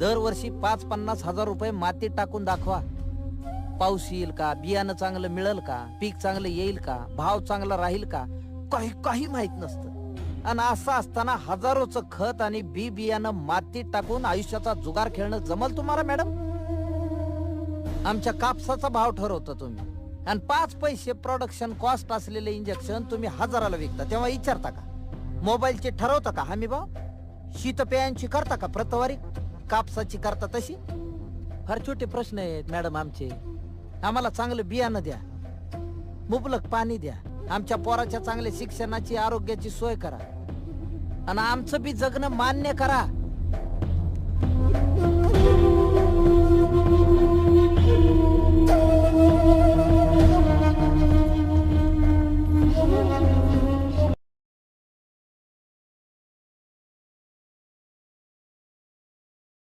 दरवर्षी 5-50 हजार रुपये मातीत टाकून दाखवा. पाऊस येईल का, बियाणं चांगलं मिळेल का, पीक चांगलं येईल का, भाव चांगला राहील का, काही काही माहित नसतं. आणि असं असताना हजारोचं खत आणि बी बियाणं मातीत टाकून आयुष्याचा जुगार खेळणं जमल तुम्हाला मॅडम? आमच्या कापसाचा भाव ठरवता तुम्ही आणि 5 पैसे प्रोडक्शन कॉस्ट असलेले इंजेक्शन तुम्ही हजाराला विकता, तेव्हा विचारता का? मोबाईलचे ठरवता का हमी भाव? शीतपेयांची करता का प्रतवारी? कापसाची करता तशी? फार छोटे प्रश्न आहेत मॅडम आमचे. आम्हाला चांगलं बियाणं द्या, मुबलक पाणी द्या, आमच्या पोराच्या चांगल्या शिक्षणाची आरोग्याची सोय करा आणि आमचं बी जगणं मान्य करा.